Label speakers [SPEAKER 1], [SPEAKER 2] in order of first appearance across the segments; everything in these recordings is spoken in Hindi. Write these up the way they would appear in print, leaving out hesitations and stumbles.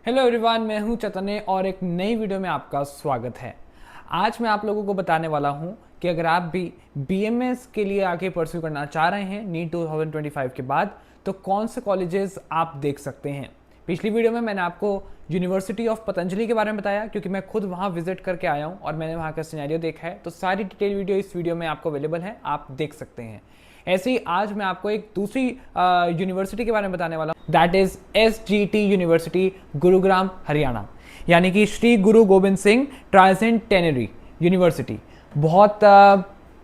[SPEAKER 1] हेलो एवरीवन, मैं हूं चैतन्य और एक नई वीडियो में आपका स्वागत है। आज मैं आप लोगों को बताने वाला हूं कि अगर आप भी बीएमएस के लिए आगे परस्यू करना चाह रहे हैं नीट 2025 के बाद, तो कौन से कॉलेजेस आप देख सकते हैं। पिछली वीडियो में मैंने आपको यूनिवर्सिटी ऑफ पतंजलि के बारे में बताया, क्योंकि मैं खुद वहां विजिट करके आया हूं और मैंने वहां का सिनेरियो देखा है। तो सारी डिटेल वीडियो इस वीडियो में आपको अवेलेबल है, आप देख सकते हैं। ऐसे ही आज मैं आपको एक दूसरी यूनिवर्सिटी के बारे में बताने वाला हूँ, that is SGT university, Gurugram Haryana, यानी कि श्री गुरु गोविंद सिंह ट्राइसेंटेनरी यूनिवर्सिटी। बहुत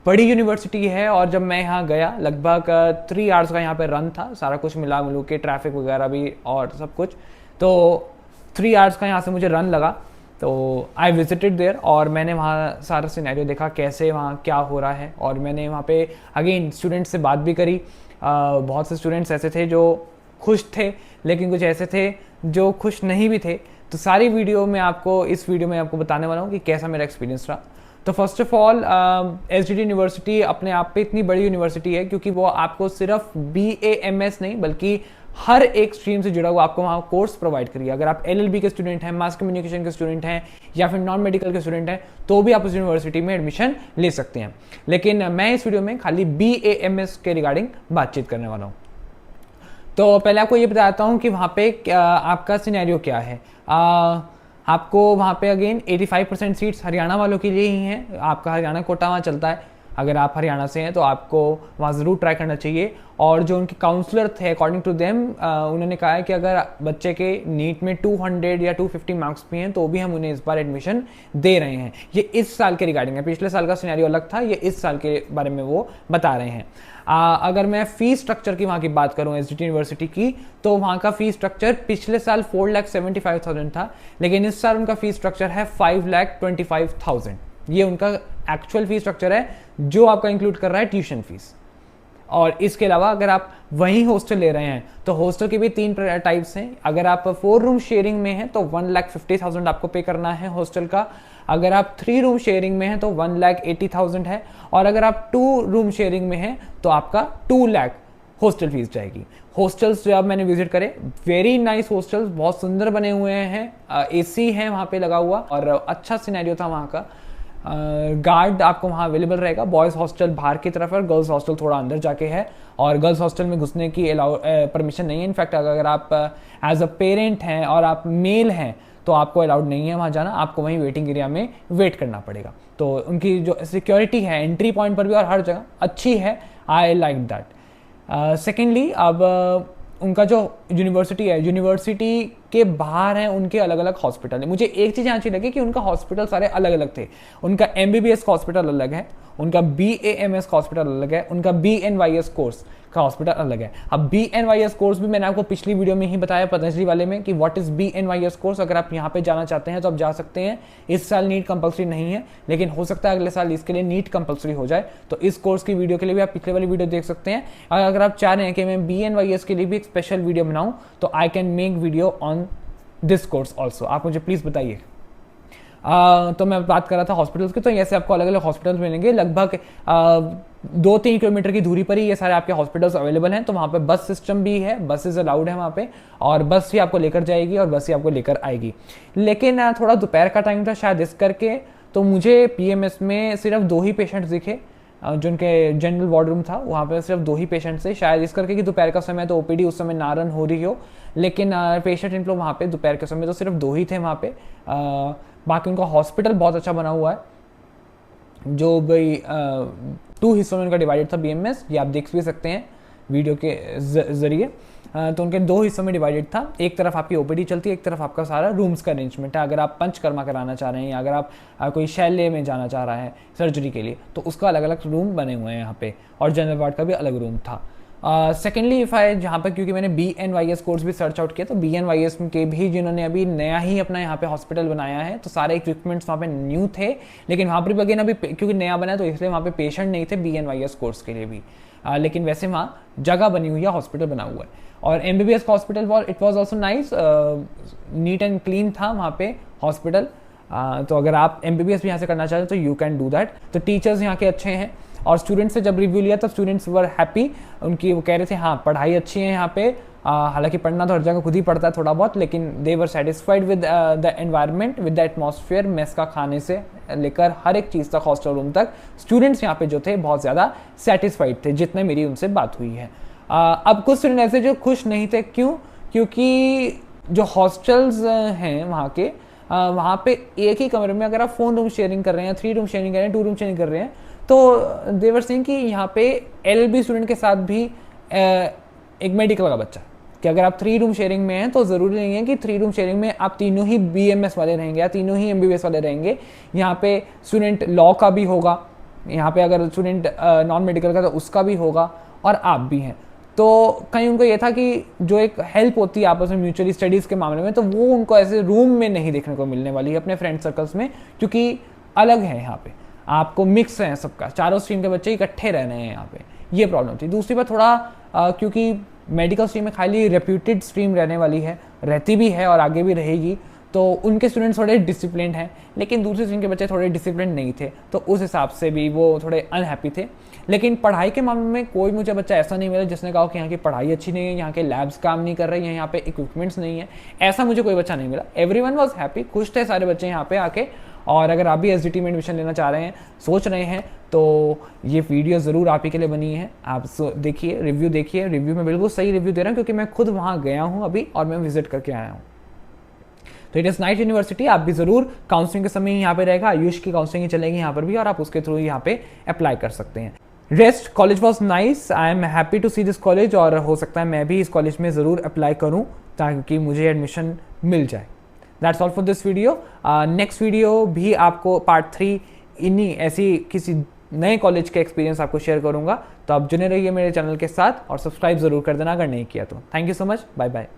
[SPEAKER 1] बड़ी यूनिवर्सिटी है और जब मैं यहाँ गया लगभग 3 आवर्स का यहाँ पे रन था, सारा कुछ मिला मिलू के, ट्रैफिक वगैरह भी और सब कुछ। तो 3 आवर्स का यहाँ से मुझे रन लगा। तो आई विजिटेड देयर और मैंने वहाँ सारा सिनेरियो देखा, कैसे वहाँ क्या हो रहा है। और मैंने वहाँ पे अगेन स्टूडेंट्स से बात भी करी। बहुत से स्टूडेंट्स ऐसे थे जो खुश थे, लेकिन कुछ ऐसे थे जो खुश नहीं भी थे। तो सारी वीडियो में आपको इस वीडियो में आपको बताने वाला हूँ कि कैसा मेरा एक्सपीरियंस रहा। तो first of all, SGT university अपने आप पे इतनी बड़ी यूनिवर्सिटी है क्योंकि वो आपको सिर्फ BAMS नहीं बल्कि हर एक स्ट्रीम से जुड़ा हुआ आपको वहाँ कोर्स प्रोवाइड करिए। अगर आप LLB के स्टूडेंट हैं, मास कम्युनिकेशन के स्टूडेंट हैं या फिर नॉन मेडिकल के स्टूडेंट हैं, तो भी आप उस यूनिवर्सिटी में एडमिशन ले सकते हैं। लेकिन मैं इस वीडियो में खाली BAMS के रिगार्डिंग बातचीत करने वाला हूँ। तो पहले आपको ये बताता हूँ कि वहाँ पे आपका सिनेरियो क्या है। आपको वहाँ पे अगेन 85% सीट्स हरियाणा वालों के लिए ही हैं। आपका हरियाणा कोटा वहाँ चलता है। अगर आप हरियाणा से हैं तो आपको वहाँ ज़रूर ट्राई करना चाहिए। और जो उनके काउंसलर थे, अकॉर्डिंग टू देम, उन्होंने कहा है कि अगर बच्चे के नीट में 200 या 250 मार्क्स भी हैं तो भी हम उन्हें इस बार एडमिशन दे रहे हैं। ये इस साल के रिगार्डिंग है, पिछले साल का सिनेरियो अलग था, ये इस साल के बारे में वो बता रहे हैं। अगर मैं फीस स्ट्रक्चर की वहाँ की बात करूँ SGT यूनिवर्सिटी की, तो वहाँ का फीस स्ट्रक्चर पिछले साल 4,75,000 था, लेकिन इस साल उनका फीस स्ट्रक्चर है 5,25,000। ये उनका एक्चुअल फीस स्ट्रक्चर है, जो आपका इंक्लूड कर रहा है ट्यूशन फीस। और इसके अलावा अगर आप वहीं हॉस्टल ले रहे हैं तो हॉस्टल के भी 3 टाइप्स हैं। अगर आप 4 रूम शेयरिंग में हैं तो 1,50,000 आपको पे करना है हॉस्टल का। अगर आप 3 रूम शेयरिंग में हैं तो 1,80,000 है। और अगर आप 2 रूम शेयरिंग में हैं तो आपका 2 लाख हॉस्टल फीस जाएगी। हॉस्टल्स जो अब मैंने विजिट करे, वेरी नाइस हॉस्टल्स, बहुत सुंदर बने हुए हैं। AC है वहाँ पे लगा हुआ और अच्छा सिनेरियो था वहाँ का। गार्ड आपको वहाँ अवेलेबल रहेगा। बॉयज़ हॉस्टल बाहर की तरफ है, गर्ल्स हॉस्टल थोड़ा अंदर जाके है। और गर्ल्स हॉस्टल में घुसने की परमिशन नहीं है। इनफैक्ट अगर आप एज अ पेरेंट हैं और आप मेल हैं तो आपको अलाउड नहीं है वहाँ जाना, आपको वहीं वेटिंग एरिया में वेट करना पड़ेगा। तो उनकी जो सिक्योरिटी है एंट्री पॉइंट पर भी और हर जगह अच्छी है। I like that. सेकेंडली, अब उनका जो यूनिवर्सिटी है, यूनिवर्सिटी के बाहर हैं उनके अलग अलग हॉस्पिटल है। मुझे एक चीज़ अच्छी लगी कि उनका हॉस्पिटल सारे अलग अलग थे। उनका MBBS हॉस्पिटल अलग है, उनका BAMS हॉस्पिटल अलग है, उनका BNYS कोर्स का हॉस्पिटल अलग है। अब BNYS कोर्स भी मैंने आपको पिछली वीडियो में ही बताया पतंजलि वाले में कि व्हाट इज BNYS कोर्स। अगर आप यहाँ पे जाना चाहते हैं तो आप जा सकते हैं। इस साल नीट कंपलसरी नहीं है, लेकिन हो सकता है अगले साल इसके लिए नीट कंपलसरी हो जाए। तो इस कोर्स की वीडियो के लिए भी आप पिछले वाली वीडियो देख सकते हैं। और अगर आप चाह रहे हैं कि मैं BNYS के लिए भी एक स्पेशल वीडियो बनाऊँ तो I can make video on this course also. आप मुझे प्लीज़ बताइए। तो मैं बात कर रहा था हॉस्पिटल्स की, तो ऐसे आपको अलग अलग हॉस्पिटल्स मिलेंगे। लगभग 2-3 किलोमीटर की दूरी पर ही ये सारे आपके हॉस्पिटल्स अवेलेबल हैं। तो वहाँ पे बस सिस्टम भी है, बसेज अलाउड है वहाँ पे, और बस ही आपको लेकर जाएगी और बस ही आपको लेकर आएगी। लेकिन थोड़ा दोपहर का टाइम था शायद इस करके, तो मुझे PMS में सिर्फ 2 ही पेशेंट्स दिखे। जो उनके जनरल वार्ड रूम था वहाँ पे सिर्फ 2 ही पेशेंट्स थे, शायद इस करके कि दोपहर का समय तो OPD उस समय ना रन हो रही हो। लेकिन पेशेंट इनफ्लो वहाँ पे दोपहर के समय तो सिर्फ 2 ही थे वहाँ पे। बाकी उनका हॉस्पिटल बहुत अच्छा बना हुआ है, जो भाई 2 हिस्सों में उनका डिवाइडेड था BMS। ये आप देख भी सकते हैं वीडियो के जरिए। तो उनके 2 हिस्सों में डिवाइडेड था। एक तरफ आपकी OPD चलती है, एक तरफ आपका सारा रूम्स का अरेंजमेंट है। अगर आप पंचकर्मा कराना चाह रहे हैं या अगर आप कोई शैल्य में जाना चाह रहा है सर्जरी के लिए, तो उसका अलग अलग रूम बने हुए हैं यहाँ पे, और जनरल वार्ड का भी अलग रूम था। सेकेंडली जहाँ पर, क्योंकि मैंने BNYS कोर्स भी सर्च आउट किया, तो BNYS के भी जिन्होंने अभी नया ही अपना यहाँ पे हॉस्पिटल बनाया है, तो सारे इक्विपमेंट्स वहाँ पे न्यू थे। लेकिन वहाँ पर भी अगेन अभी क्योंकि नया बना है तो इसलिए वहाँ पे पेशेंट नहीं थे BNYS कोर्स के लिए भी। लेकिन वैसे वहाँ जगह बनी हुई है, हॉस्पिटल बना हुआ है। और MBBS hospital it was also nice, neat and clean था वहाँ पे हॉस्पिटल। तो अगर आप MBBS भी यहाँ से करना चाहते हैं तो यू कैन डू दैट। तो टीचर्स यहाँ के अच्छे हैं और स्टूडेंट से जब रिव्यू लिया तब स्टूडेंट्स वर हैप्पी, उनकी वो कह रहे थे हाँ पढ़ाई अच्छी है यहाँ पे, हालांकि पढ़ना तो हर जगह खुद ही पड़ता है थोड़ा बहुत, लेकिन they were satisfied with the environment, with the atmosphere, mess का खाने से लेकर हर एक चीज़ तक, हॉस्टल रूम तक स्टूडेंट्स यहाँ पे जो थे बहुत ज़्यादा सेटिस्फाइड थे जितने मेरी उनसे बात हुई है। अब कुछ स्टूडेंट ऐसे जो खुश नहीं थे, क्यों? क्योंकि जो हॉस्टल्स हैं वहाँ के, वहाँ पे एक ही कमरे में अगर आप 4 रूम शेयरिंग कर रहे हैं, 3 रूम शेयरिंग कर रहे हैं, 2 रूम शेयरिंग कर रहे हैं, तो देवर सिंह कि यहाँ पे LLB स्टूडेंट के साथ भी एक मेडिकल का बच्चा, कि अगर आप 3 रूम शेयरिंग में हैं तो ज़रूरी नहीं है कि 3 रूम शेयरिंग में आप तीनों ही BMS वाले रहेंगे या तीनों ही MBBS वाले रहेंगे। यहाँ पे स्टूडेंट लॉ का भी होगा, यहाँ पे अगर स्टूडेंट नॉन मेडिकल का तो उसका भी होगा, और आप भी हैं। तो कहीं उनको ये था कि जो एक हेल्प होती है आपस में म्यूचुअली स्टडीज़ के मामले में, तो वो उनको ऐसे रूम में नहीं देखने को मिलने वाली है अपने फ्रेंड सर्कल्स में, क्योंकि अलग है यहाँ पे, आपको मिक्स है सबका, चारों स्ट्रीम के बच्चे इकट्ठे रह रहे हैं यहाँ पे, ये प्रॉब्लम थी। दूसरी बात थोड़ा क्योंकि मेडिकल स्ट्रीम में खाली रेप्यूटेड स्ट्रीम रहने वाली है, रहती भी है और आगे भी रहेगी, तो उनके स्टूडेंट्स थोड़े डिसिप्लिन हैं, लेकिन दूसरे स्ट्रीम के बच्चे थोड़े डिसिप्लिन नहीं थे, तो उस हिसाब से भी वो थोड़े अनहैप्पी थे। लेकिन पढ़ाई के मामले में कोई मुझे बच्चा ऐसा नहीं मिला जिसने कहा कि यहाँ की पढ़ाई अच्छी नहीं है, यहाँ के लैब्स काम नहीं कर रहे हैं, यहाँ पे इक्विपमेंट्स नहीं है, ऐसा मुझे कोई बच्चा नहीं मिला। एवरीवन वाज हैप्पी, खुश थे सारे बच्चे यहाँ पे आके। और अगर आप भी SDT में एडमिशन लेना चाह रहे हैं, सोच रहे हैं, तो ये वीडियो ज़रूर आप ही के लिए बनी है। आप देखिए, रिव्यू देखिए, रिव्यू में बिल्कुल सही रिव्यू दे रहा हूँ क्योंकि मैं खुद वहाँ गया हूँ अभी और मैं विजिट करके आया हूँ। तो इट इज़ नाइट यूनिवर्सिटी, आप भी ज़रूर, काउंसलिंग के समय यहाँ पे रहेगा, आयुष की काउंसलिंग ही चलेगी यहाँ पर भी, और आप उसके थ्रू यहाँ पे अप्लाई कर सकते हैं। Rest college was nice, I am happy to see this college, और हो सकता है मैं भी इस कॉलेज में ज़रूर अप्लाई करूँ ताकि मुझे एडमिशन मिल जाए। That's all for this video. Next video भी आपको पार्ट 3 इन्हीं ऐसी किसी नए कॉलेज के एक्सपीरियंस आपको शेयर करूँगा, तो आप जुड़े रहिए मेरे चैनल के साथ और सब्सक्राइब ज़रूर कर देना अगर नहीं किया तो। Thank you so much, bye bye.